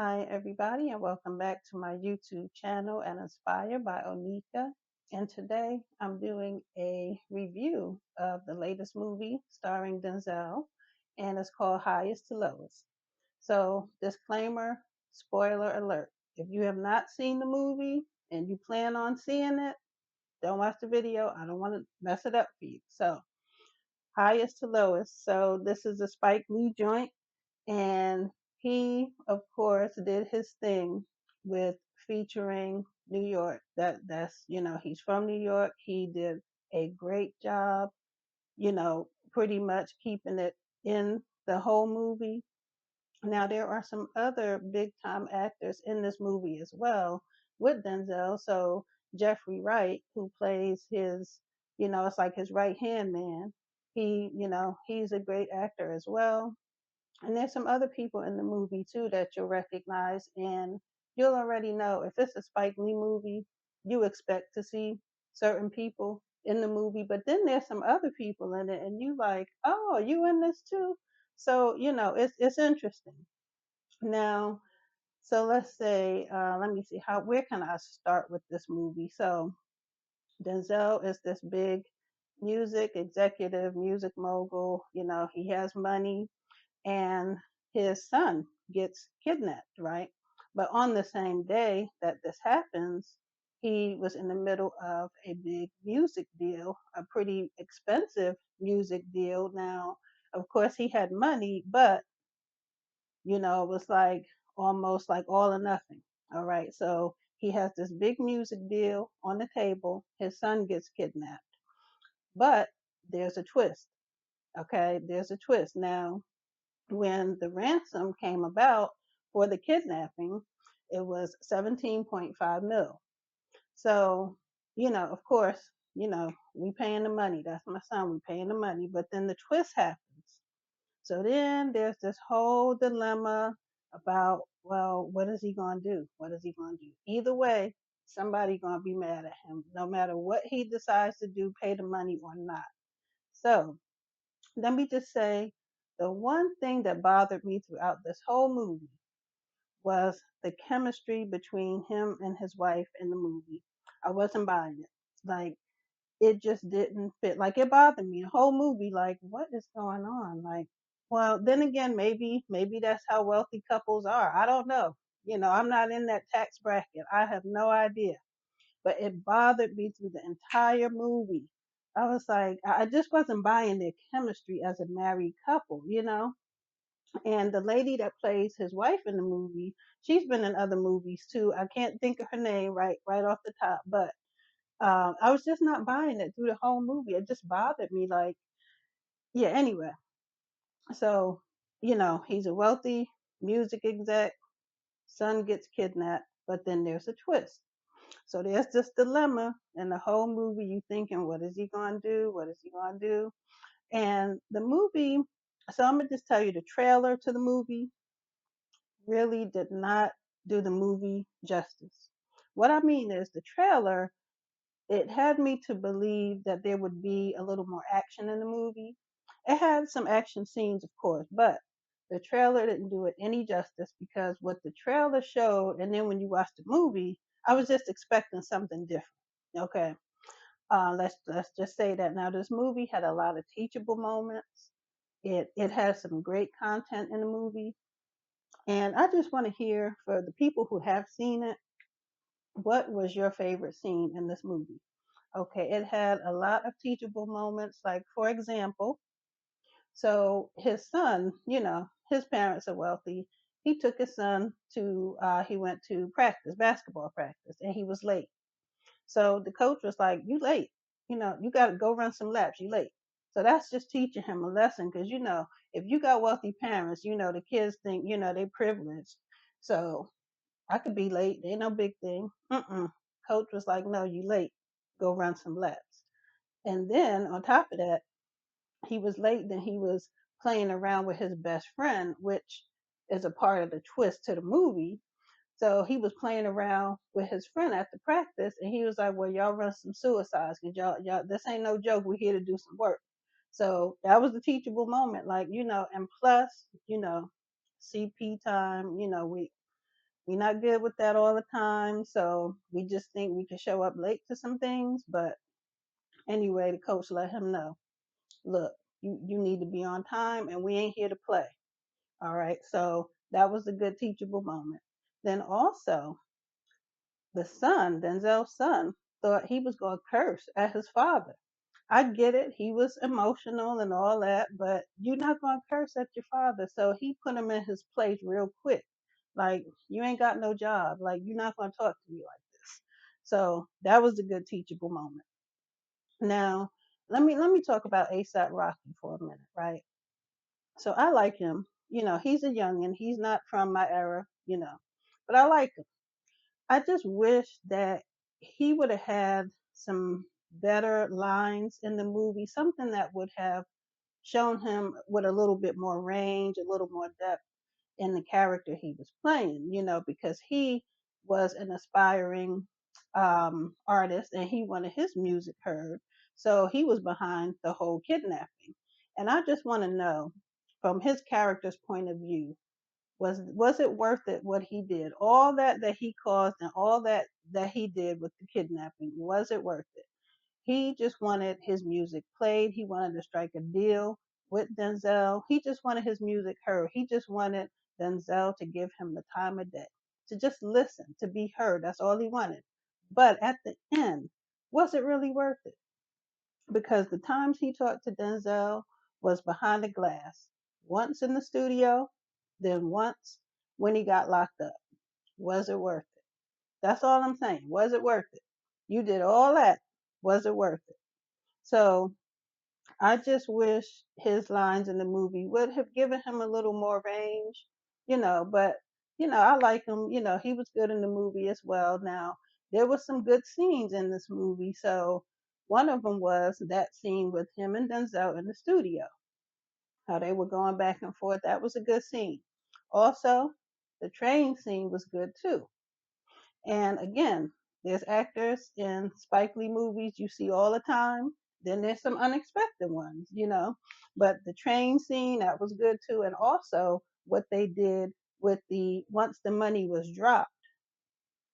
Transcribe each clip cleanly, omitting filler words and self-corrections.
Hi, everybody, and welcome back to my YouTube channel and Inspire by Onika. And today I'm doing a review of the latest movie starring Denzel, and it's called Highest to Lowest. So, disclaimer, spoiler alert. If you have not seen the movie and you plan on seeing it, don't watch the video. I don't want to mess it up for you. So, Highest to Lowest. So, this is a Spike Lee joint and he of course did his thing with featuring New York. That's he's from New York. He did a great job, pretty much keeping it in the whole movie. Now there are some other big time actors in this movie as well with Denzel. So Jeffrey Wright, who plays his, it's like his right hand man. He's a great actor as well, and there's some other people in the movie too that you'll recognize, and you'll already know if it's a Spike Lee movie, you expect to see certain people in the movie. But then there's some other people in it, and you like, oh, you in this too? So it's interesting. Now, so let's say, let me see where can I start with this movie? So Denzel is this big music executive, music mogul. He has money and his son gets kidnapped, right? But on the same day that this happens, he was in the middle of a big music deal, a pretty expensive music deal. Now, of course, he had money, but it was like almost like all or nothing. All right. So he has this big music deal on the table. His son gets kidnapped, but there's a twist. Okay. There's a twist. Now, when the ransom came about for the kidnapping, it was 17.5 mil. So, of course, we paying the money. That's my son. We paying the money. But then the twist happens. So then there's this whole dilemma about, well, what is he going to do? What is he going to do? Either way, somebody going to be mad at him, no matter what he decides to do, pay the money or not. So let me just say the one thing that bothered me throughout this whole movie was the chemistry between him and his wife in the movie. I wasn't buying it. Like, it just didn't fit. Like, it bothered me the whole movie. Like, what is going on? Like, well, then again, maybe that's how wealthy couples are. I don't know. I'm not in that tax bracket. I have no idea. But it bothered me through the entire movie. I was like, I just wasn't buying their chemistry as a married couple. And the lady that plays his wife in the movie, she's been in other movies too. I can't think of her name right off the top, but I was just not buying it through the whole movie. It just bothered me. Like, yeah. Anyway, so he's a wealthy music exec. Son gets kidnapped, but then there's a twist. So there's this dilemma in the whole movie. You thinking, what is he gonna do? What is he gonna do? And the movie. So I'm gonna just tell you the trailer to the movie really did not do the movie justice. What I mean is the trailer, it had me to believe that there would be a little more action in the movie. It had some action scenes, of course, but the trailer didn't do it any justice because what the trailer showed, and then when you watch the movie, I was just expecting something different. Okay, let's just say that. Now this movie had a lot of teachable moments. It has some great content in the movie, and I just want to hear for the people who have seen it, what was your favorite scene in this movie? Okay, it had a lot of teachable moments. Like, for example, so his son, his parents are wealthy. He took his son he went to practice, basketball practice, and he was late. So the coach was like, "You late. You got to go run some laps. You late." So that's just teaching him a lesson because, if you got wealthy parents, the kids think, they privileged. So I could be late. Ain't no big thing. Coach was like, "No, you late. Go run some laps." And then on top of that, he was late. Then he was playing around with his best friend, which is a part of the twist to the movie. So he was playing around with his friend after practice, and he was like, "Well, y'all run some suicides, cause y'all, this ain't no joke. We're here to do some work." So that was the teachable moment, like, and plus, CP time. We We're not good with that all the time. So we just think we can show up late to some things. But anyway, the coach let him know, look, you need to be on time and we ain't here to play. All right. So that was a good teachable moment. Then also, the son, Denzel's son, thought he was going to curse at his father. I get it. He was emotional and all that, but you're not going to curse at your father. So he put him in his place real quick. Like, you ain't got no job. Like, you're not going to talk to me like this. So that was a good teachable moment. Now, let me talk about ASAP Rocky for a minute, right? So I like him. He's a youngin. He's not from my era, but I like him. I just wish that he would have had some better lines in the movie, something that would have shown him with a little bit more range, a little more depth in the character he was playing, because he was an aspiring artist and he wanted his music heard. So he was behind the whole kidnapping. And I just want to know, from his character's point of view, was it worth it what he did? All that he caused and all that he did with the kidnapping, was it worth it? He just wanted his music played. He wanted to strike a deal with Denzel. He just wanted his music heard. He just wanted Denzel to give him the time of day, to just listen, to be heard. That's all he wanted. But at the end, was it really worth it? Because the times he talked to Denzel was behind the glass. Once in the studio, then once when he got locked up. Was it worth it? That's all I'm saying. Was it worth it? You did all that. Was it worth it? So I just wish his lines in the movie would have given him a little more range, but I like him. He was good in the movie as well. Now, there was some good scenes in this movie. So one of them was that scene with him and Denzel in the studio, how they were going back and forth. That was a good scene. Also, the train scene was good too. And again, there's actors in Spike Lee movies you see all the time. Then there's some unexpected ones. But the train scene, that was good too. And also what they did with once the money was dropped,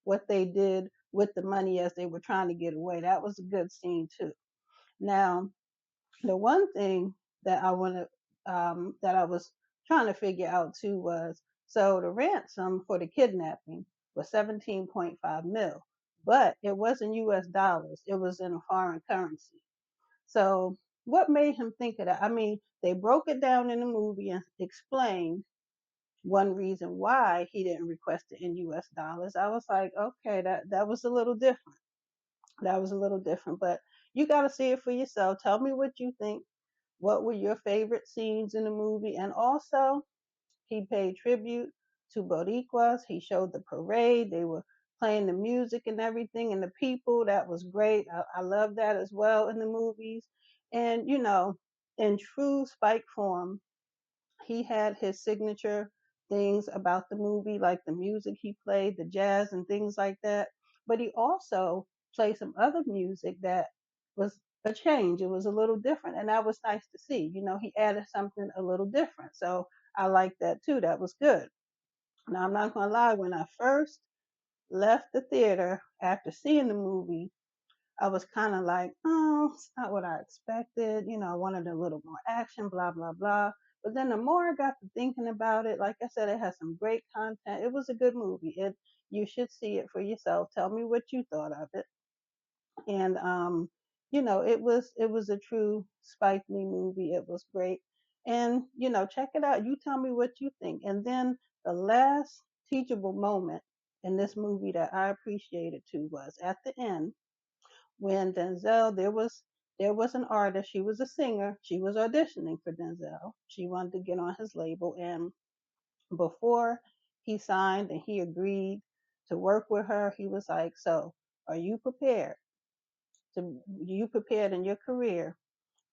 what they did with the money as they were trying to get away, that was a good scene too. Now, the one thing that I was trying to figure out too was, so the ransom for the kidnapping was 17.5 mil, but it wasn't US dollars, it was in a foreign currency. So what made him think of that? I mean, they broke it down in the movie and explained one reason why he didn't request it in US dollars. I was like, okay, that was a little different. That was a little different, but you got to see it for yourself. Tell me what you think. What were your favorite scenes in the movie? And also, he paid tribute to Boricuas. He showed the parade. They were playing the music and everything, and the people. That was great. I love that as well in the movies. And, in true Spike form, he had his signature things about the movie, like the music he played, the jazz and things like that. But he also played some other music that was a change. It was a little different, and that was nice to see. He added something a little different. So I liked that too. That was good. Now, I'm not going to lie, when I first left the theater after seeing the movie, I was kind of like, oh, it's not what I expected. I wanted a little more action, blah, blah, blah. But then the more I got to thinking about it, like I said, it has some great content. It was a good movie. You should see it for yourself. Tell me what you thought of it. And it was a true Spike Lee movie. It was great. And check it out. You tell me what you think. And then the last teachable moment in this movie that I appreciated too was at the end when Denzel, there was an artist, she was a singer, she was auditioning for Denzel. She wanted to get on his label, and before he signed and he agreed to work with her, he was like, "So, are you prepared? You prepared in your career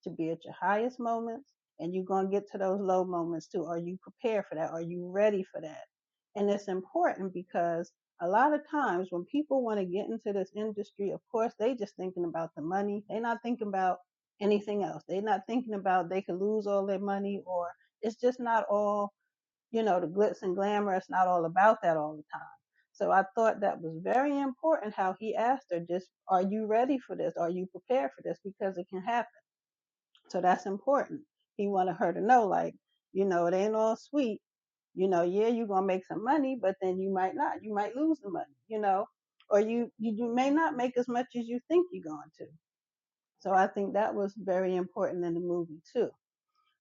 to be at your highest moments, and you're going to get to those low moments too. Are you prepared for that? Are you ready for that?" And it's important because a lot of times when people want to get into this industry, of course, they just thinking about the money. They're not thinking about anything else. They're not thinking about they could lose all their money, or it's just not all, the glitz and glamour. It's not all about that all the time. So I thought that was very important how he asked her, just, are you ready for this? Are you prepared for this? Because it can happen. So that's important. He wanted her to know, like, it ain't all sweet. Yeah, you're gonna make some money, but then you might not. You might lose the money, or you may not make as much as you think you're going to. So I think that was very important in the movie too.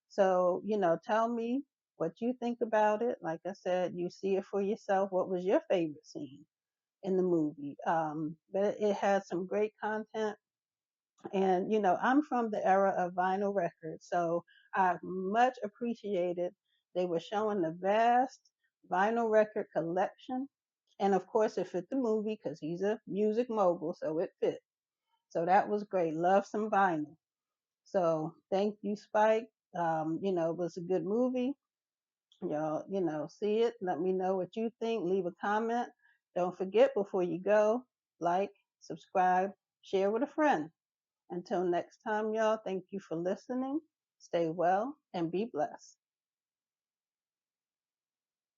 So, tell me what you think about it. Like I said, you see it for yourself. What was your favorite scene in the movie? But it had some great content. And, I'm from the era of vinyl records, so I much appreciated they were showing the vast vinyl record collection. And of course, it fit the movie because he's a music mogul, so it fit. So that was great. Love some vinyl. So thank you, Spike. It was a good movie. Y'all, see it. Let me know what you think. Leave a comment. Don't forget before you go, like, subscribe, share with a friend. Until next time, y'all, thank you for listening. Stay well and be blessed.